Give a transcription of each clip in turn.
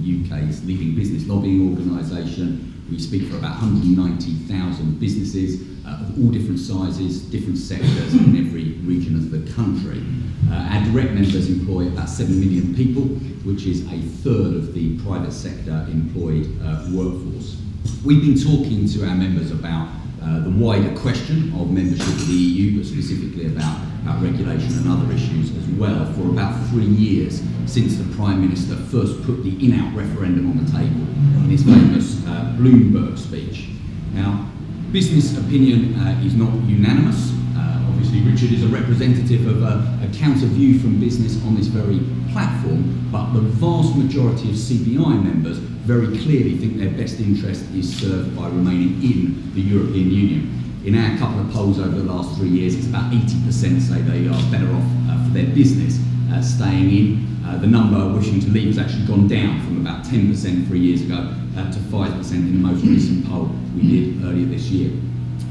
UK's leading business lobbying organisation. We speak for about 190,000 businesses of all different sizes, different sectors in every region of the country. Our direct members employ about 7 million people, which is a third of the private sector employed workforce. We've been talking to our members about the wider question of membership of the EU, but specifically about regulation and other issues as well, for about 3 years since the Prime Minister first put the in-out referendum on the table in his famous Bloomberg speech. Now, business opinion is not unanimous. Obviously, Richard is a representative of a counter view from business on this very platform, but the vast majority of CBI members very clearly think their best interest is served by remaining in the European Union. In our couple of polls over the last 3 years, it's about 80% say they are better off for their business staying in. The number wishing to leave has actually gone down from about 10% 3 years ago to 5% in the most recent poll we did earlier this year.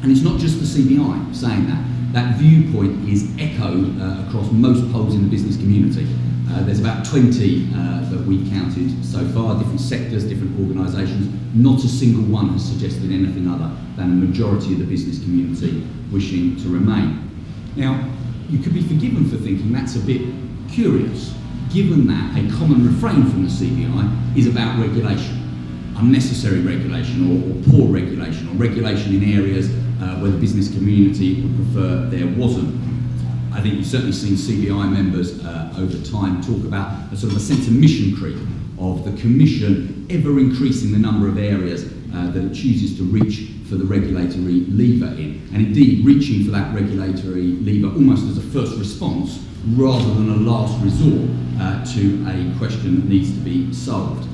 And it's not just the CBI saying that. That viewpoint is echoed across most polls in the business community. There's about 20 that we counted so far, different sectors, different organisations. Not a single one has suggested anything other than a majority of the business community wishing to remain. Now, you could be forgiven for thinking that's a bit curious, given that a common refrain from the CBI is about regulation, unnecessary regulation or poor regulation, or regulation in areas where the business community would prefer there wasn't. I think you've certainly seen CBI members over time talk about a sort of a sense of mission creep of the Commission ever increasing the number of areas that it chooses to reach for the regulatory lever in, and indeed reaching for that regulatory lever almost as a first response rather than a last resort to a question that needs to be solved.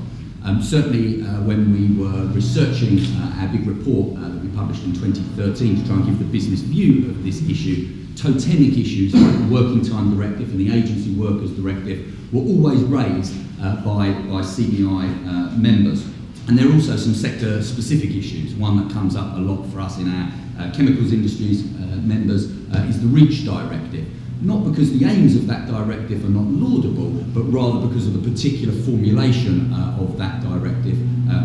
Certainly when we were researching our big report that we published in 2013 to try and give the business view of this issue, totemic issues like the Working Time Directive and the Agency Workers Directive were always raised by CBI members. And there are also some sector-specific issues. One that comes up a lot for us in our chemicals industries members is the REACH Directive. Not because the aims of that directive are not laudable, but rather because of the particular formulation of that directive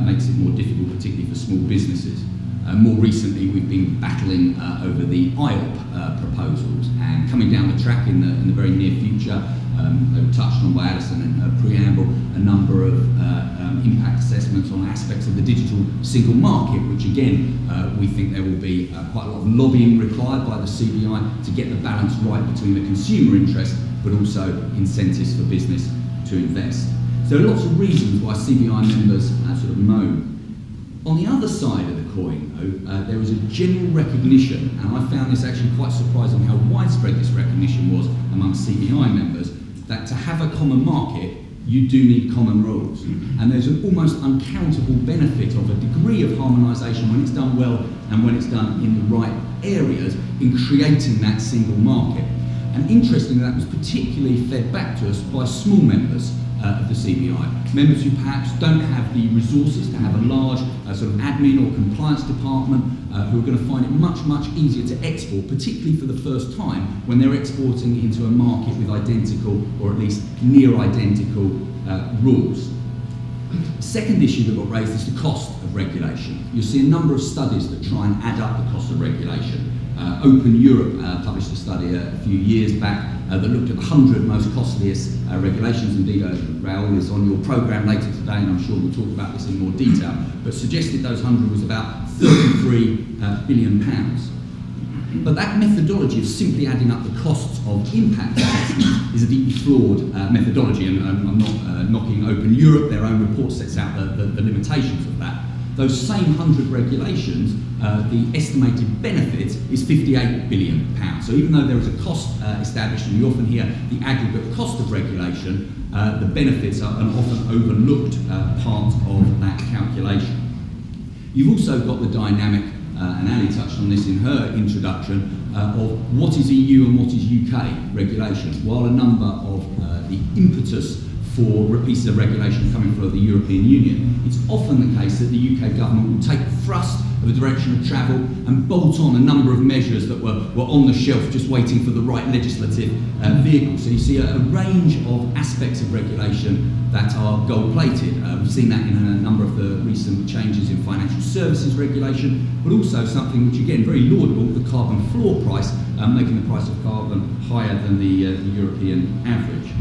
makes it more difficult, particularly for small businesses. More recently, we've been battling over the IOP proposals, and coming down the track in the very near future, they were touched on by Alison in her preamble, a number of impact assessments on aspects of the digital single market, which again, we think there will be quite a lot of lobbying required by the CBI to get the balance right between the consumer interest, but also incentives for business to invest. So there are lots of reasons why CBI members sort of moan. On the other side of the coin, though, there is a general recognition, and I found this actually quite surprising how widespread this recognition was among CBI members, that to have a common market, you do need common rules. And there's an almost uncountable benefit of a degree of harmonisation when it's done well and when it's done in the right areas in creating that single market. And interestingly, that was particularly fed back to us by small members of the CBI, members who perhaps don't have the resources to have a large sort of admin or compliance department, who are going to find it much, much easier to export, particularly for the first time when they're exporting into a market with identical or at least near identical rules. Second issue that got raised is the cost of regulation. You'll see a number of studies that try and add up the cost of regulation. Open Europe published a study a few years back that looked at the 100 most costliest regulations. Indeed, Raoul is on your programme later today, and I'm sure we'll talk about this in more detail, but suggested those 100 was about £33 billion. But that methodology of simply adding up the costs of impact assessment is a deeply flawed methodology, and I'm not knocking Open Europe. Their own report sets out the limitations of that. Those same 100 regulations, the estimated benefit is £58 billion. So even though there is a cost established, and you often hear the aggregate cost of regulation, the benefits are an often overlooked part of that calculation. You've also got the dynamic, and Ali touched on this in her introduction, of what is EU and what is UK regulation. While a number of the impetus for pieces of regulation coming from the European Union, it's often the case that the UK government will take the thrust of the direction of travel and bolt on a number of measures that were on the shelf just waiting for the right legislative vehicle. So you see a range of aspects of regulation that are gold-plated. We've seen that in a number of the recent changes in financial services regulation, but also something which, again, very laudable, the carbon floor price, making the price of carbon higher than the European average.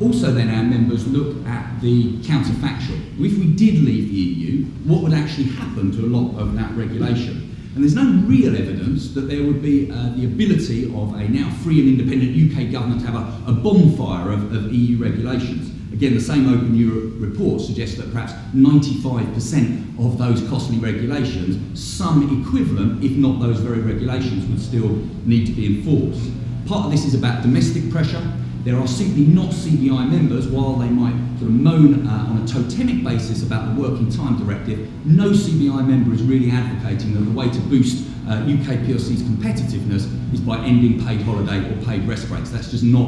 Also then our members look at the counterfactual. If we did leave the EU, what would actually happen to a lot of that regulation? And there's no real evidence that there would be the ability of a now free and independent UK government to have a bonfire of EU regulations. Again, the same Open Europe report suggests that perhaps 95% of those costly regulations, some equivalent, if not those very regulations, would still need to be enforced. Part of this is about domestic pressure. There are simply not CBI members, while they might sort of moan on a totemic basis about the Working Time Directive, no CBI member is really advocating that the way to boost UK PLC's competitiveness is by ending paid holiday or paid rest breaks. That's just not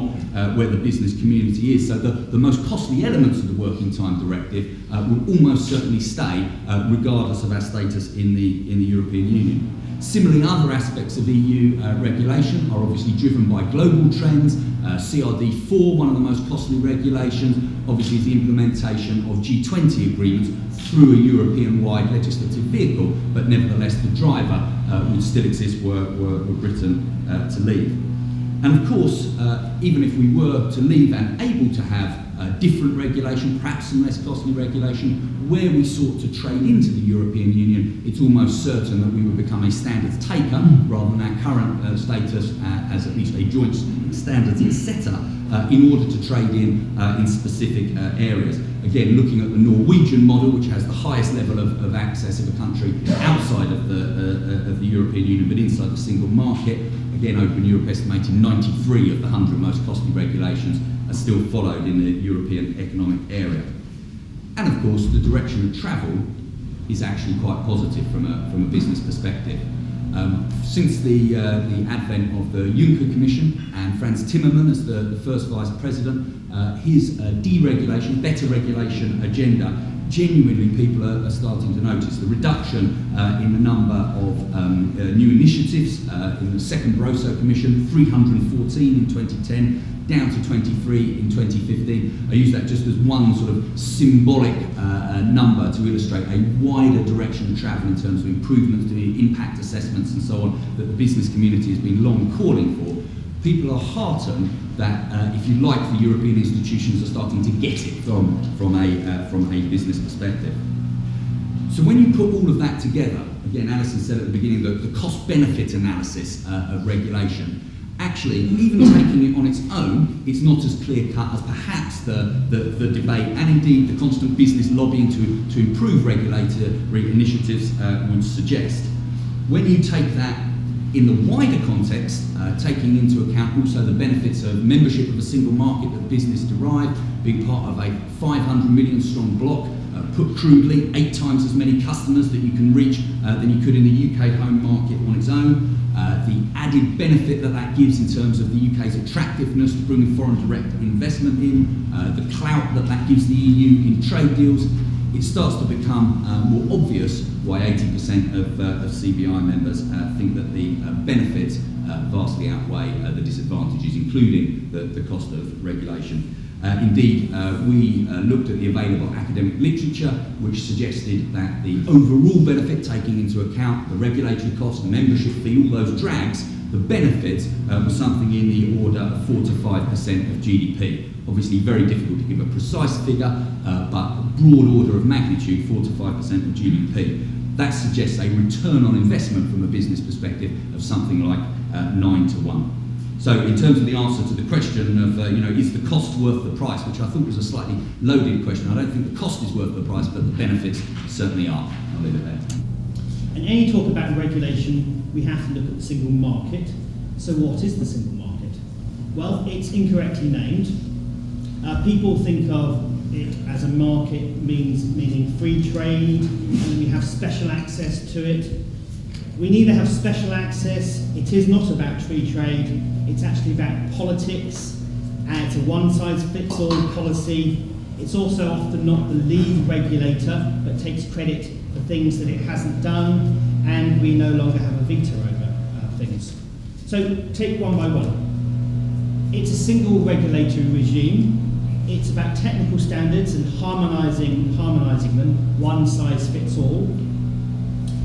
where the business community is. So the most costly elements of the Working Time Directive will almost certainly stay regardless of our status in the European Union. Similarly, other aspects of EU regulation are obviously driven by global trends. CRD4, one of the most costly regulations, obviously is the implementation of G20 agreements through a European-wide legislative vehicle, but nevertheless the driver would still exist were Britain to leave. And of course, even if we were to leave and able to have different regulation, perhaps some less costly regulation, where we sought to trade into the European Union, it's almost certain that we would become a standards taker rather than our current status as at least a joint standards setter in order to trade in specific areas. Again, looking at the Norwegian model, which has the highest level of access of a country outside of the European Union, but inside the single market. Again, Open Europe estimating 93 of the 100 most costly regulations are still followed in the European Economic Area. And of course, the direction of travel is actually quite positive from a business perspective. Since the advent of the Juncker Commission and Franz Timmermans as the first Vice President, his deregulation, better regulation agenda, genuinely people are starting to notice the reduction in the number of new initiatives in the second Barroso Commission, 314 in 2010, down to 23 in 2015. I use that just as one sort of symbolic number to illustrate a wider direction of travel in terms of improvements to impact assessments and so on that the business community has been long calling for. People are heartened that, if you like, the European institutions are starting to get it from a business perspective. So when you put all of that together, again, Alison said at the beginning that the cost-benefit analysis of regulation, actually, even taking it on its own, it's not as clear-cut as perhaps the debate and indeed the constant business lobbying to improve regulatory initiatives would suggest. When you take that in the wider context, taking into account also the benefits of membership of a single market that business derive, being part of a 500 million strong bloc, put crudely, 8 times as many customers that you can reach than you could in the UK home market on its own. The added benefit that gives in terms of the UK's attractiveness to bringing foreign direct investment in, the clout that gives the EU in trade deals, it starts to become more obvious why 80% of CBI members think that the benefits vastly outweigh the disadvantages, including the cost of regulation. Indeed, we looked at the available academic literature, which suggested that the overall benefit, taking into account the regulatory costs, the membership fee, all those drags, the benefit was something in the order of 4 to 5% of GDP. Obviously very difficult to give a precise figure, but a broad order of magnitude, 4 to 5% of GDP. That suggests a return on investment from a business perspective of something like 9 to 1. So in terms of the answer to the question of, is the cost worth the price, which I thought was a slightly loaded question. I don't think the cost is worth the price, but the benefits certainly are. I'll leave it there. And any talk about regulation, we have to look at the single market. So what is the single market? Well, it's incorrectly named. People think of it as a market meaning free trade, and we have special access to it. We neither have special access, it is not about free trade, it's actually about politics, and it's a one-size-fits-all policy. It's also often not the lead regulator, but takes credit for things that it hasn't done, and we no longer have a veto over things. So take one by one. It's a single regulatory regime. It's about technical standards and harmonising them, one size fits all.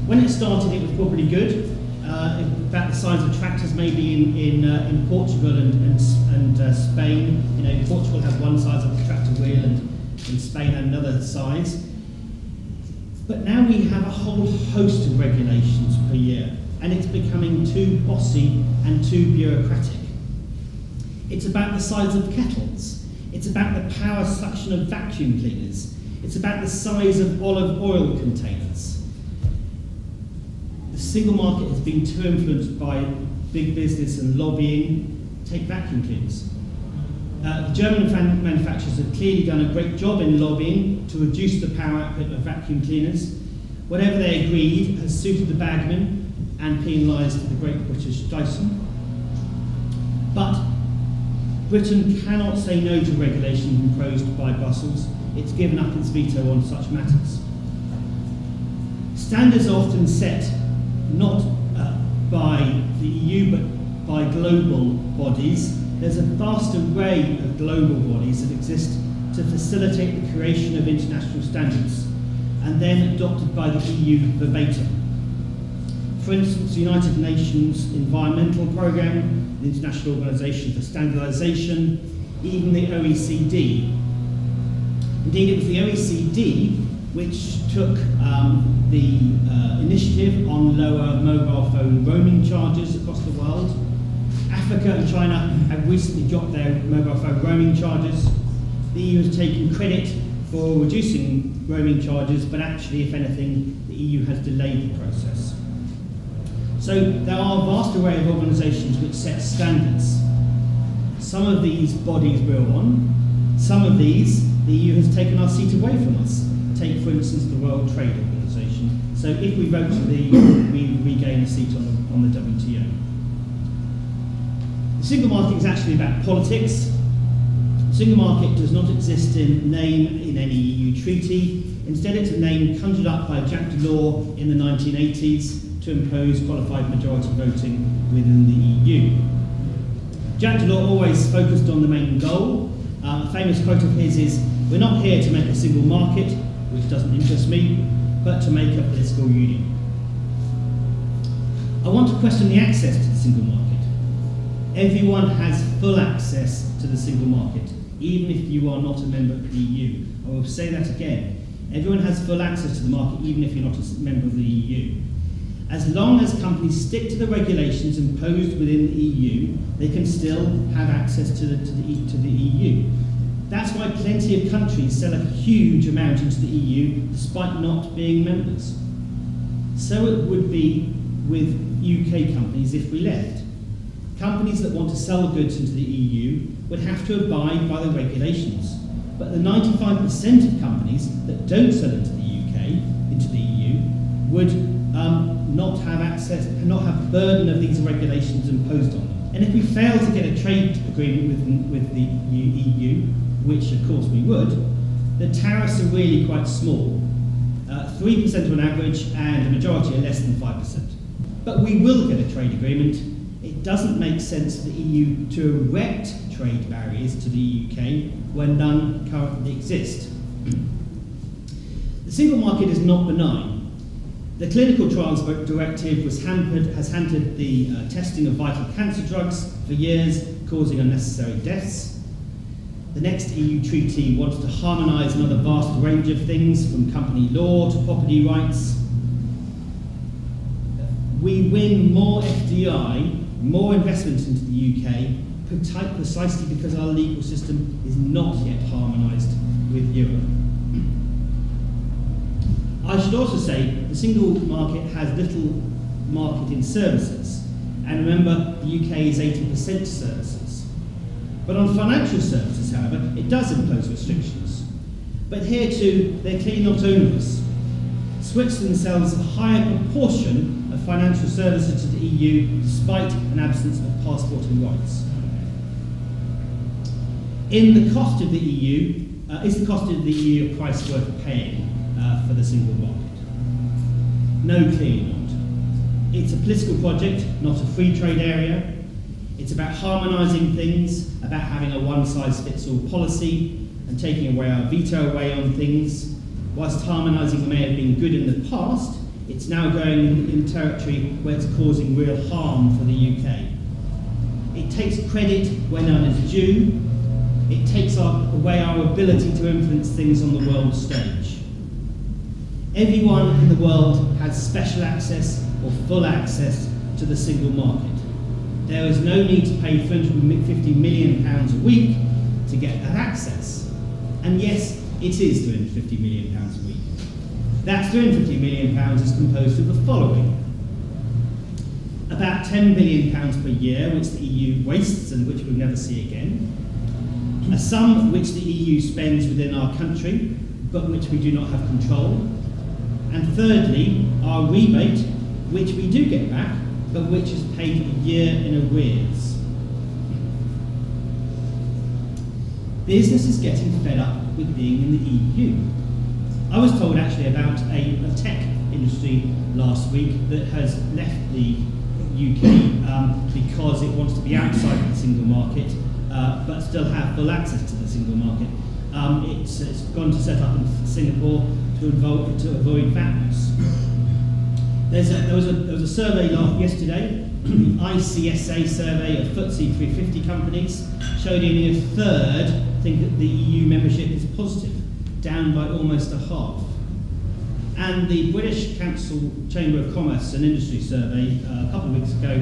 When it started, it was probably good. About the size of tractors, maybe in Portugal and Spain. You know, Portugal has one size of the tractor wheel, and in Spain another size. But now we have a whole host of regulations per year, and it's becoming too bossy and too bureaucratic. It's about the size of kettles. It's about the power suction of vacuum cleaners. It's about the size of olive oil containers. The single market has been too influenced by big business and lobbying. Take vacuum cleaners. The German manufacturers have clearly done a great job in lobbying to reduce the power output of vacuum cleaners. Whatever they agreed has suited the bagmen and penalised the great British Dyson. But Britain cannot say no to regulations imposed by Brussels. It's given up its veto on such matters. Standards are often set not by the EU but by global bodies. There's a vast array of global bodies that exist to facilitate the creation of international standards and then adopted by the EU verbatim. For instance, the United Nations Environmental Programme, the International Organisation for Standardisation, even the OECD. Indeed, it was the OECD which took the initiative on lower mobile phone roaming charges across the world. Africa and China have recently dropped their mobile phone roaming charges. The EU has taken credit for reducing roaming charges, but actually, if anything, the EU has delayed the process. So there are a vast array of organisations which set standards. Some of these bodies we're on, some of these the EU has taken our seat away from us. Take, for instance, the World Trade Organization. So if we vote for the EU, we regain a seat on the WTO. The single market is actually about politics. The single market does not exist in name in any EU treaty. Instead, it's a name conjured up by Jacques Delors in the 1980s to impose qualified majority voting within the EU. Jacques Delors always focused on the main goal. A famous quote of his is, "We're not here to make a single market, which doesn't interest me, but to make a political union." I want to question the access to the single market. Everyone has full access to the single market, even if you are not a member of the EU. I will say that again. Everyone has full access to the market, even if you're not a member of the EU. As long as companies stick to the regulations imposed within the EU, they can still have access to the EU. That's why plenty of countries sell a huge amount into the EU despite not being members. So it would be with UK companies if we left. Companies that want to sell goods into the EU would have to abide by the regulations. But the 95% of companies that don't sell into the UK, into the EU, would not have access, not have the burden of these regulations imposed on them. And if we fail to get a trade agreement with the EU, which of course we would, the tariffs are really quite small. 3% on average, and a majority are less than 5%. But we will get a trade agreement. It doesn't make sense for the EU to erect trade barriers to the UK when none currently exist. The single market is not benign. The Clinical Trials Directive has hampered the testing of vital cancer drugs for years, causing unnecessary deaths. The next EU treaty wants to harmonise another vast range of things, from company law to property rights. We win more FDI, more investment into the UK, precisely because our legal system is not yet harmonised with Europe. I should also say the single market has little market in services. And remember, the UK is 80% services. But on financial services, however, it does impose restrictions. But here too, they're clearly not onerous. Switzerland sells a higher proportion of financial services to the EU despite an absence of passporting rights. In the cost of the EU, is the cost of the EU a price worth paying for the single market? No, clearly not. It's a political project, not a free trade area. It's about harmonising things, about having a one-size-fits-all policy and taking away our veto away on things. Whilst harmonising may have been good in the past, it's now going in territory where it's causing real harm for the UK. It takes credit where none is due. It takes away our ability to influence things on the world stage. Everyone in the world has special access or full access to the single market. There is no need to pay £350 million a week to get that access. And yes, it is £350 million a week. That £350 million is composed of the following. About £10 billion per year, which the EU wastes and which we'll never see again. A sum which the EU spends within our country, but which we do not have control. And thirdly, our rebate, which we do get back, but which is paid a year in arrears. Business is getting fed up with being in the EU. I was told actually about a tech industry last week that has left the UK because it wants to be outside of the single market, but still have full access to the single market. It's gone to set up in Singapore to avoid VATs. There was a survey yesterday, the ICSA survey of FTSE 350 companies, showed only a third think that the EU membership is positive, down by almost a half. And the British Council Chamber of Commerce and Industry survey a couple of weeks ago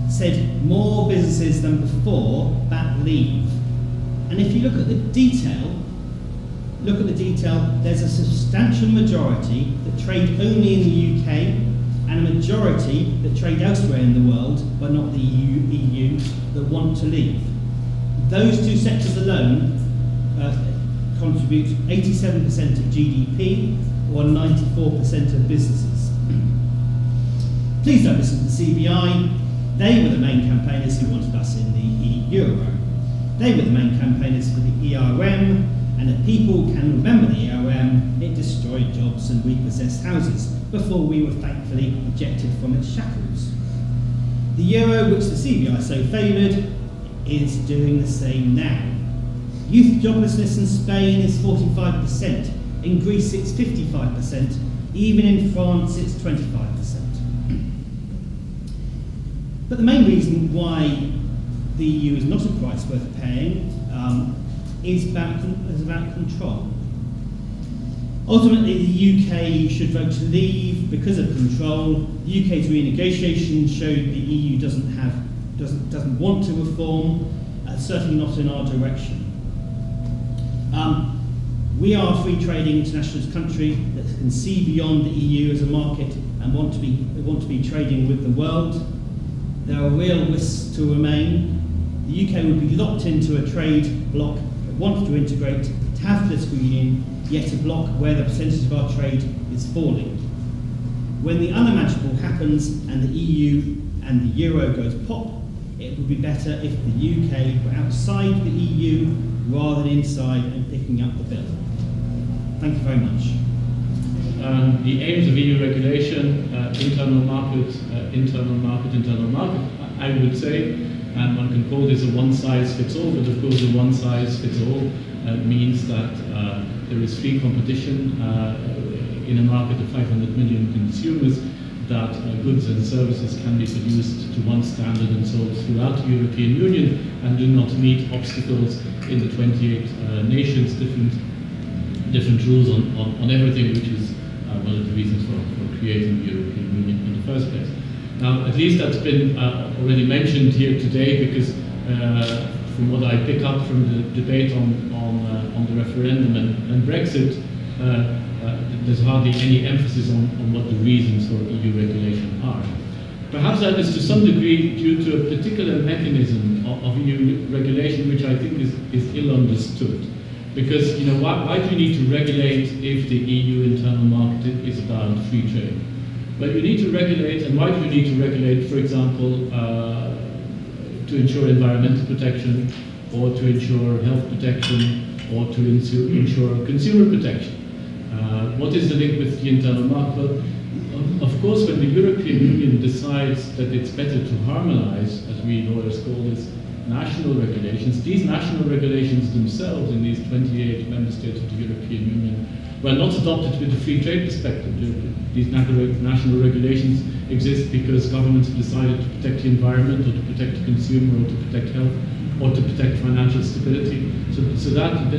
said more businesses than before that leave. And if you look at the detail, there's a substantial majority that trade only in the UK and a majority that trade elsewhere in the world, but not the EU, that want to leave. Those two sectors alone contribute 87% of GDP or 94% of businesses. Please don't listen to the CBI. They were the main campaigners who wanted us in the euro. They were the main campaigners for the ERM, and if people can remember the ERM, it destroyed jobs and repossessed houses before we were thankfully ejected from its shackles. The euro, which the CBI so favoured, is doing the same now. Youth joblessness in Spain is 45%, in Greece it's 55%, even in France it's 25%. But the main reason why the EU is not a price worth paying is about control. Ultimately, the UK should vote to leave because of control. The UK's renegotiation showed the EU doesn't want to reform, certainly not in our direction. We are a free trading internationalist country that can see beyond the EU as a market and want to be trading with the world. There are real risks to remain. The UK would be locked into a trade bloc that wants to integrate, to have political union, yet a bloc where the percentage of our trade is falling. When the unimaginable happens and the EU and the euro goes pop, it would be better if the UK were outside the EU rather than inside and picking up the bill. Thank you very much. The aims of EU regulation, internal market, I would say, and one can call this a one-size-fits-all, but of course a one-size-fits-all means that there is free competition in a market of 500 million consumers, that goods and services can be produced to one standard and sold throughout the European Union and do not meet obstacles in the 28 nations, different rules on everything, which is one of the reasons for creating the European Union in the first place. Now, at least that's been already mentioned here today, because from what I pick up from the debate on the referendum and Brexit, there's hardly any emphasis on what the reasons for EU regulation are. Perhaps that is to some degree due to a particular mechanism of EU regulation, which I think is ill understood. Because, why do you need to regulate if the EU internal market is about free trade? Well, you need to regulate, and why do you need to regulate, for example, to ensure environmental protection, or to ensure health protection, or to ensure consumer protection. What is the link with the internal market? Well, of course, when the European Union decides that it's better to harmonize, as we lawyers call this, national regulations, these national regulations themselves in these 28 member states of the European Union were not adopted with a free trade perspective. These national regulations exist because governments have decided to protect the environment, or to protect the consumer, or to protect health, or to protect financial stability. So that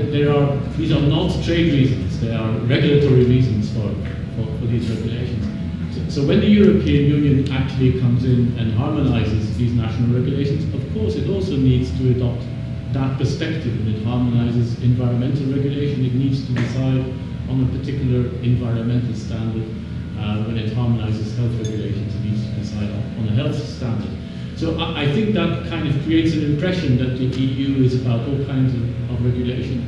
these are not trade reasons, they are regulatory reasons for these regulations. So when the European Union actually comes in and harmonizes these national regulations, of course it also needs to adopt that perspective. When it harmonizes environmental regulation, it needs to decide on a particular environmental standard. When it harmonizes health regulations, it needs to decide on a health standard. So I think that kind of creates an impression that the EU is about all kinds of regulation,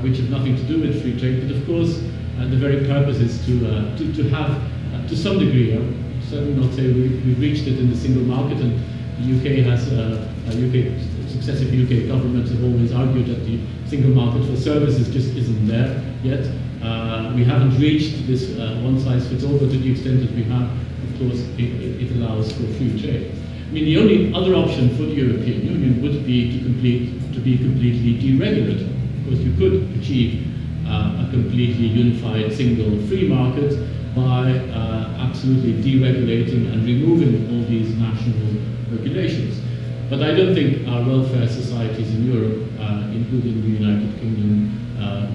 which have nothing to do with free trade. But of course, the very purpose is to have, to some degree, I would certainly not say we've reached it in the single market, and the UK has, successive UK governments have always argued that the single market for services just isn't there yet. We haven't reached this one-size-fits-all, but to the extent that we have, of course, it allows for free trade. I mean, the only other option for the European Union would be to be completely deregulated. Of course, you could achieve a completely unified single free market by absolutely deregulating and removing all these national regulations. But I don't think our welfare societies in Europe, including the United Kingdom,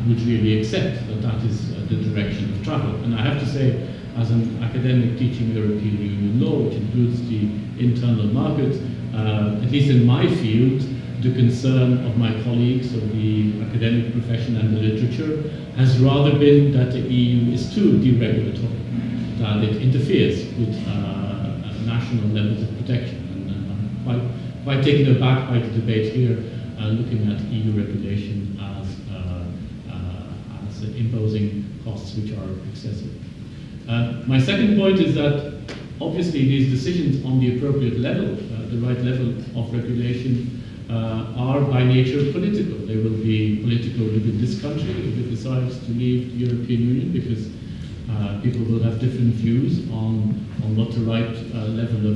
would really accept that that is the direction of travel. And I have to say, as an academic teaching European Union law, which includes the internal market, at least in my field, the concern of my colleagues of the academic profession and the literature has rather been that the EU is too deregulatory, that it interferes with national levels of protection. And I'm quite taken aback by the debate here, looking at EU regulation as imposing costs which are excessive. My second point is that obviously these decisions on the appropriate level, the right level of regulation, are by nature political. They will be political within this country if it decides to leave the European Union, because people will have different views on what the right level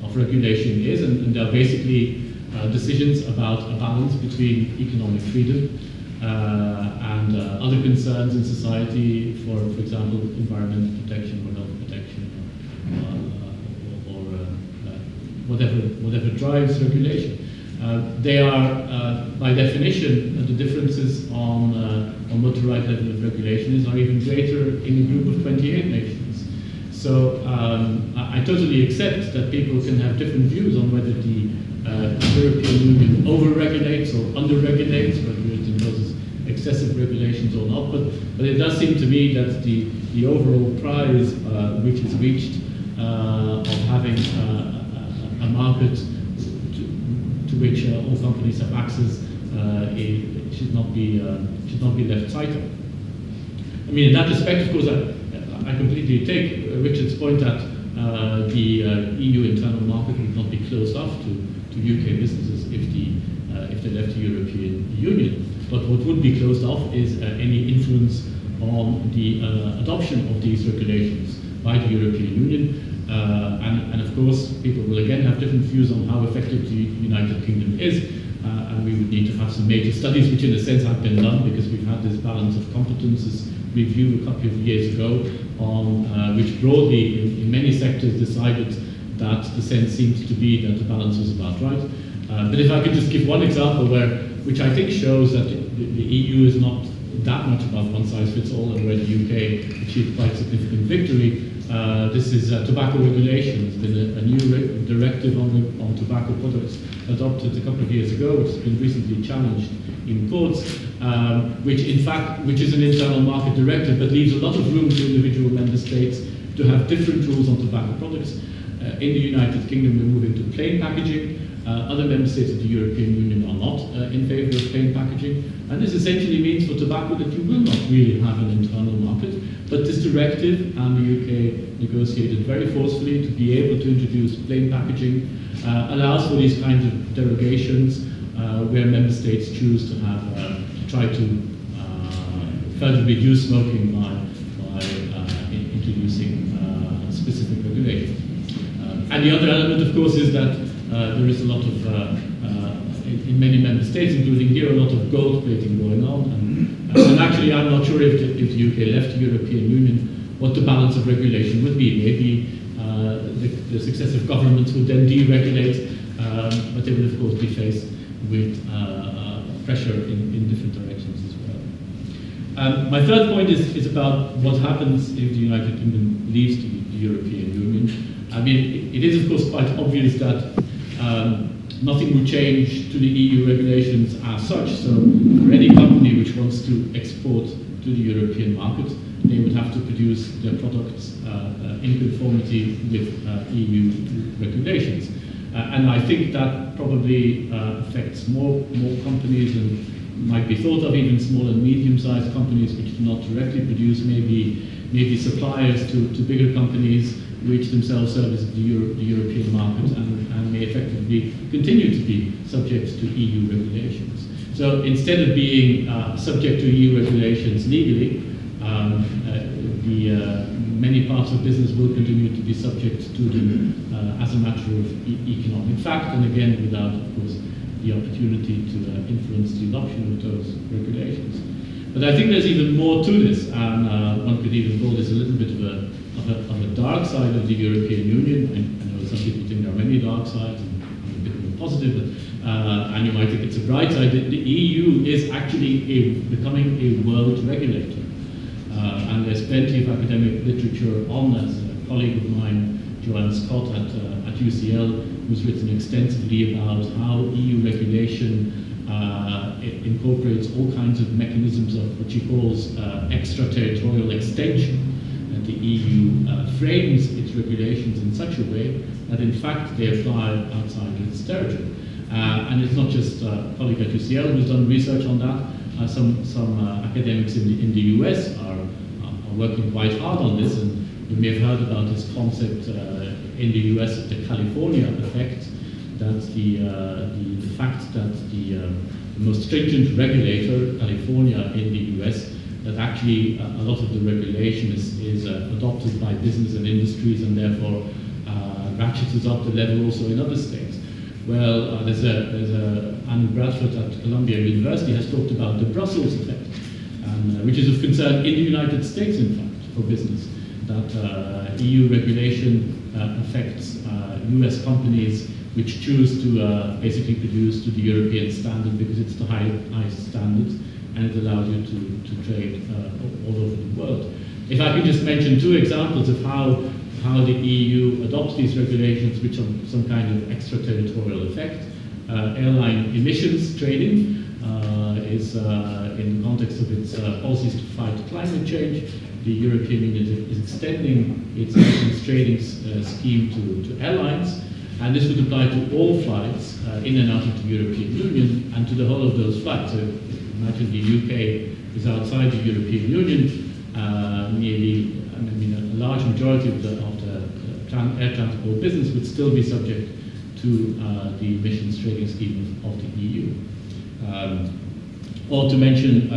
of regulation is, and there are basically decisions about a balance between economic freedom and other concerns in society, for example, environmental protection or health protection, or whatever drives regulation. They are, by definition, the differences on what the right level of regulation is are even greater in a group of 28 nations. So I totally accept that people can have different views on whether the European Union over-regulates or under-regulates, whether it imposes excessive regulations or not, but it does seem to me that the overall prize which is reached of having a market to which all companies have access, it should not be left sight of. I mean, in that respect, of course, I completely take Richard's point that the EU internal market would not be closed off to UK businesses if they left the European Union. But what would be closed off is any influence on the adoption of these regulations by the European Union. And of course, people will again have different views on how effective the United Kingdom is, and we would need to have some major studies, which in a sense have been done, because we've had this balance of competences review a couple of years ago, on which broadly, in many sectors, decided that the sense seems to be that the balance was about right. But if I could just give one example which I think shows that the EU is not that much about one size fits all, and where the UK achieved quite significant victory. This is tobacco regulation. There's been a new directive on tobacco products adopted a couple of years ago, which has been recently challenged in courts, which is an internal market directive, but leaves a lot of room to individual member states to have different rules on tobacco products. In the United Kingdom, we're moving to plain packaging. Other member states of the European Union are not in favour of plain packaging. And this essentially means for tobacco that you will not really have an internal market. But this directive, and the UK negotiated very forcefully to be able to introduce plain packaging, allows for these kinds of derogations where member states choose to have try to further reduce smoking by introducing specific regulations. And the other element, of course, is that there is a lot of, in many member states, including here, a lot of gold plating going on. And actually, I'm not sure if the UK left the European Union, what the balance of regulation would be. Maybe the successive governments would then deregulate, but they would, of course, be faced with pressure in different directions as well. My third point is about what happens if the United Kingdom leaves the European Union. I mean, it is, of course, quite obvious that nothing will change to the EU regulations as such. So for any company which wants to export to the European market, they would have to produce their products in conformity with EU regulations. And I think that probably affects more companies than might be thought of, even small and medium-sized companies which do not directly produce, maybe suppliers to bigger companies which themselves service the European market and may effectively continue to be subject to EU regulations. So instead of being subject to EU regulations legally, many parts of business will continue to be subject to them as a matter of economic fact, and again without, of course, the opportunity to influence the adoption of those regulations. But I think there's even more to this, and one could even call this a little bit of a dark side of the European Union. I know some people think there are many dark sides, and I'm a bit more positive, and you might think it's a bright side. The EU is actually becoming a world regulator. And there's plenty of academic literature on that. A colleague of mine, Joanne Scott at UCL, who's written extensively about how EU regulation incorporates all kinds of mechanisms of what she calls extraterritorial extension. And the EU frames its regulations in such a way that in fact they apply outside its territory. And it's not just a colleague at UCL who's done research on that. Some academics in the US are working quite hard on this, and you may have heard about this concept in the US of the California effect, that the fact that the most stringent regulator, California in the US, that actually a lot of the regulation is adopted by business and industries, and therefore ratchets up the level also in other states. Well, there's Andrew Bradford at Columbia University has talked about the Brussels effect, which is of concern in the United States, in fact, for business, that EU regulation affects US companies which choose to basically produce to the European standard because it's the highest standards, and it allows you to trade all over the world. If I could just mention two examples of how the EU adopts these regulations which have some kind of extraterritorial effect. Airline emissions trading is in the context of its policies to fight climate change. The European Union is extending its emissions trading scheme to airlines, and this would apply to all flights in and out of the European Union and to the whole of those flights. So imagine the UK is outside the European Union, a large majority of the air transport business would still be subject to the emissions trading scheme of the EU. Or to mention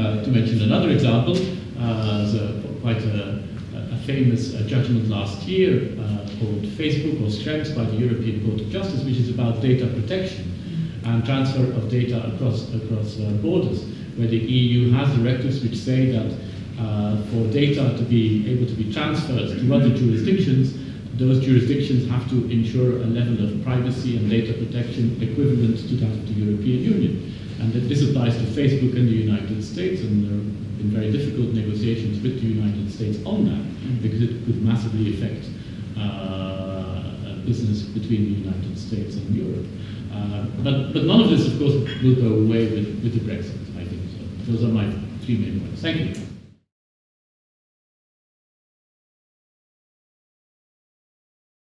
another example, there's quite a famous judgment last year called Facebook or Schrems by the European Court of Justice, which is about data protection and transfer of data across borders, where the EU has directives which say that for data to be able to be transferred to other jurisdictions, those jurisdictions have to ensure a level of privacy and data protection equivalent to that of the European Union. And that this applies to Facebook and the United States, and there have been very difficult negotiations with the United States on that, because it could massively affect business between the United States and Europe. But none of this, of course, will go away with the Brexit, I think. So those are my three main points. Thank you.